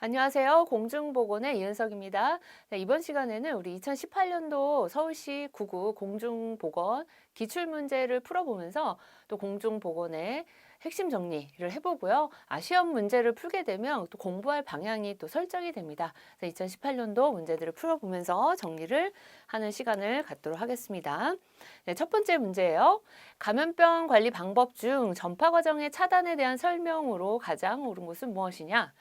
안녕하세요. 공중보건의 이은석입니다. 네, 이번 시간에는 우리 2018년도 서울시 구구 공중보건 기출문제를 풀어보면서 또 공중보건의 핵심 정리를 해보고요. 시험 문제를 풀게 되면 또 공부할 방향이 또 설정이 됩니다. 2018년도 문제들을 풀어보면서 정리를 하는 시간을 갖도록 하겠습니다. 네, 첫 번째 문제예요. 감염병 관리 방법 중 전파 과정의 차단에 대한 설명으로 가장 옳은 것은 무엇이냐?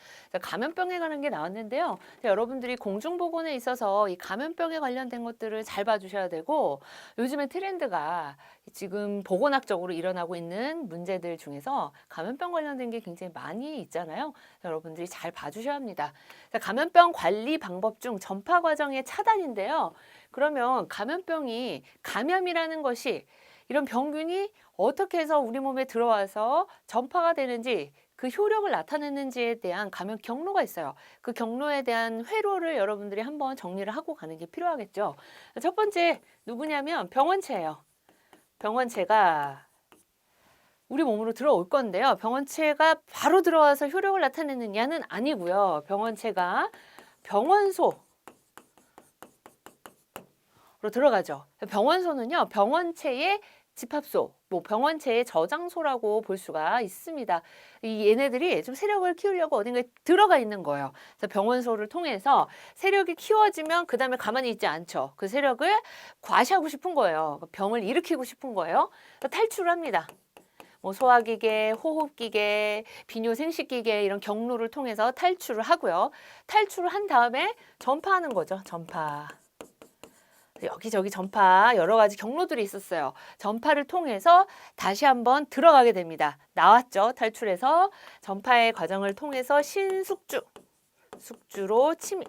감염병에 관한 게 나왔는데요. 여러분들이 공중보건에 있어서 이 감염병에 관련된 것들을 잘 봐주셔야 되고, 요즘에 트렌드가 지금 보건학적으로 일어나고 있는 문제들 중에서 감염병 관련된 게 굉장히 많이 있잖아요. 여러분들이 잘 봐주셔야 합니다. 감염병 관리 방법 중 전파 과정의 차단인데요. 그러면 감염이라는 것이 이런 병균이 어떻게 해서 우리 몸에 들어와서 전파가 되는지 그 효력을 나타내는지에 대한 감염 경로가 있어요. 그 경로에 대한 회로를 여러분들이 한번 정리를 하고 가는 게 필요하겠죠. 첫 번째 누구냐면 병원체예요. 병원체가 우리 몸으로 들어올 건데요. 병원체가 바로 들어와서 효력을 나타내느냐는 아니고요. 병원체가 병원소로 들어가죠. 병원소는요, 병원체의 집합소, 병원체의 저장소라고 볼 수가 있습니다. 얘네들이 좀 세력을 키우려고 어딘가에 들어가 있는 거예요. 그래서 병원소를 통해서 세력이 키워지면 그 다음에 가만히 있지 않죠. 그 세력을 과시하고 싶은 거예요. 병을 일으키고 싶은 거예요. 탈출을 합니다. 소화기계, 호흡기계, 비뇨생식기계 이런 경로를 통해서 탈출을 하고요. 탈출을 한 다음에 전파하는 거죠. 전파. 여기저기 전파 여러 가지 경로들이 있었어요. 전파를 통해서 다시 한번 들어가게 됩니다. 나왔죠. 탈출해서 전파의 과정을 통해서 숙주로 침입.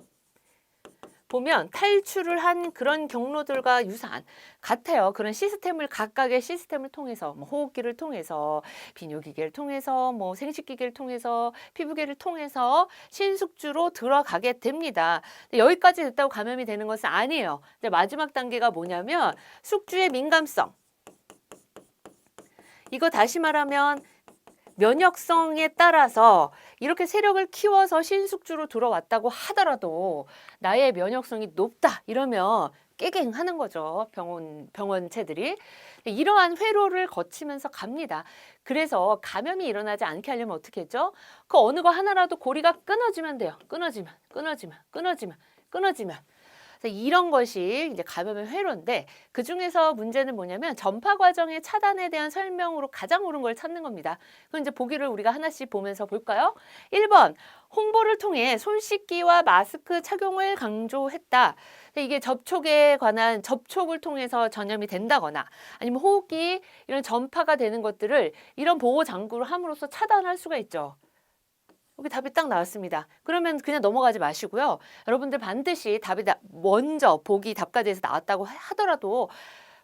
보면 탈출을 한 그런 경로들과 유사한 같아요. 그런 시스템을 각각의 시스템을 통해서 호흡기를 통해서 비뇨기계를 통해서 생식기계를 통해서 피부계를 통해서 신숙주로 들어가게 됩니다. 여기까지 됐다고 감염이 되는 것은 아니에요. 마지막 단계가 뭐냐면 숙주의 민감성. 이거 다시 말하면 면역성에 따라서 이렇게 세력을 키워서 신숙주로 들어왔다고 하더라도 나의 면역성이 높다 이러면 깨갱하는 거죠. 병원체들이. 이러한 회로를 거치면서 갑니다. 그래서 감염이 일어나지 않게 하려면 어떻게 했죠? 그 어느 거 하나라도 고리가 끊어지면 돼요. 끊어지면. 이런 것이 이제 감염의 회로인데 그 중에서 문제는 뭐냐면 전파 과정의 차단에 대한 설명으로 가장 옳은 걸 찾는 겁니다. 그럼 이제 보기를 우리가 하나씩 보면서 볼까요? 1번 홍보를 통해 손 씻기와 마스크 착용을 강조했다. 이게 접촉에 관한 접촉을 통해서 전염이 된다거나 아니면 호흡기 이런 전파가 되는 것들을 이런 보호 장구를 함으로써 차단할 수가 있죠. 여기 답이 딱 나왔습니다. 그러면 그냥 넘어가지 마시고요. 여러분들 반드시 답이 먼저 보기 답까지에서 나왔다고 하더라도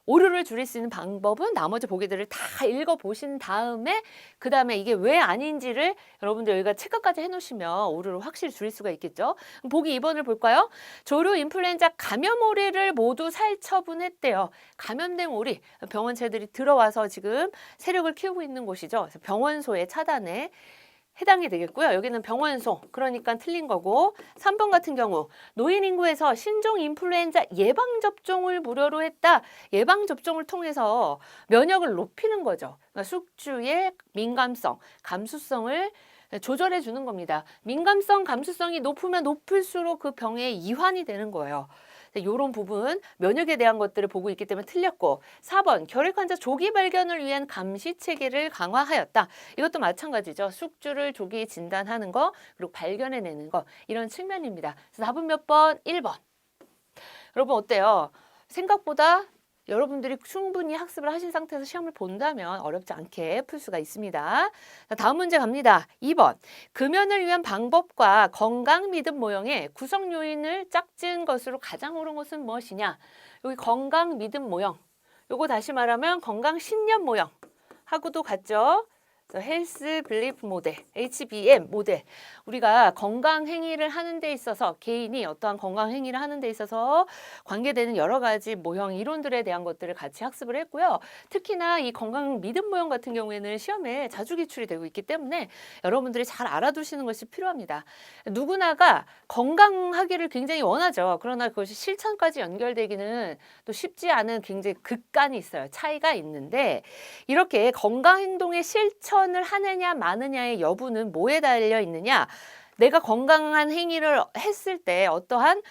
오류를 줄일 수 있는 방법은 나머지 보기들을 다 읽어보신 다음에 그 다음에 이게 왜 아닌지를 여러분들 여기가 체크까지 해놓으시면 오류를 확실히 줄일 수가 있겠죠. 보기 2번을 볼까요? 조류 인플루엔자 감염 오리를 모두 살처분했대요. 감염된 오리, 병원체들이 들어와서 지금 세력을 키우고 있는 곳이죠. 그래서 병원소의 차단에 해당이 되겠고요. 여기는 병원소, 그러니까 틀린 거고 3번 같은 경우 노인 인구에서 신종 인플루엔자 예방접종을 무료로 했다. 예방접종을 통해서 면역을 높이는 거죠. 그러니까 숙주의 민감성, 감수성을 조절해 주는 겁니다. 민감성, 감수성이 높으면 높을수록 그 병의 이환이 되는 거예요. 이런 부분 면역에 대한 것들을 보고 있기 때문에 틀렸고 4번 결핵 환자 조기 발견을 위한 감시 체계를 강화하였다. 이것도 마찬가지죠. 숙주를 조기 진단하는 거 그리고 발견해내는 거 이런 측면입니다. 그래서 답은 몇 번? 1번. 여러분 어때요? 생각보다 여러분들이 충분히 학습을 하신 상태에서 시험을 본다면 어렵지 않게 풀 수가 있습니다. 자, 다음 문제 갑니다. 2번. 금연을 위한 방법과 건강 믿음 모형의 구성 요인을 짝지은 것으로 가장 옳은 것은 무엇이냐? 여기 건강 믿음 모형. 요거 다시 말하면 건강 신념 모형 하고도 같죠? 헬스 빌리프 모델, HBM 모델. 우리가 건강 행위를 하는 데 있어서 개인이 어떠한 건강 행위를 하는 데 있어서 관계되는 여러 가지 모형 이론들에 대한 것들을 같이 학습을 했고요. 특히나 이 건강 믿음 모형 같은 경우에는 시험에 자주 기출이 되고 있기 때문에 여러분들이 잘 알아두시는 것이 필요합니다. 누구나가 건강하기를 굉장히 원하죠. 그러나 그것이 실천까지 연결되기는 또 쉽지 않은 굉장히 극간이 있어요. 차이가 있는데 이렇게 건강 행동의 실천을 하느냐 마느냐의 여부는 뭐에 달려 있느냐? 내가 건강한 행위를 했을 때 어떠한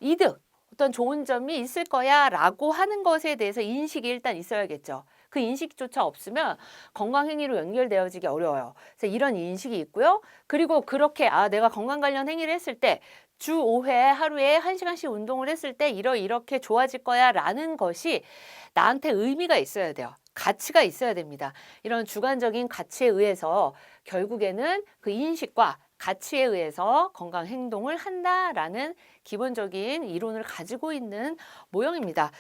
이득, 어떤 좋은 점이 있을 거야 라고 하는 것에 대해서 인식이 일단 있어야겠죠. 그 인식조차 없으면 건강 행위로 연결되어지기 어려워요. 그래서 이런 인식이 있고요. 그리고 그렇게 내가 건강 관련 행위를 했을 때 주 5회 하루에 1시간씩 운동을 했을 때 이렇게 좋아질 거야 라는 것이 나한테 의미가 있어야 돼요. 가치가 있어야 됩니다. 이런 주관적인 가치에 의해서 결국에는 그 인식과 가치에 의해서 건강 행동을 한다라는 기본적인 이론을 가지고 있는 모형입니다.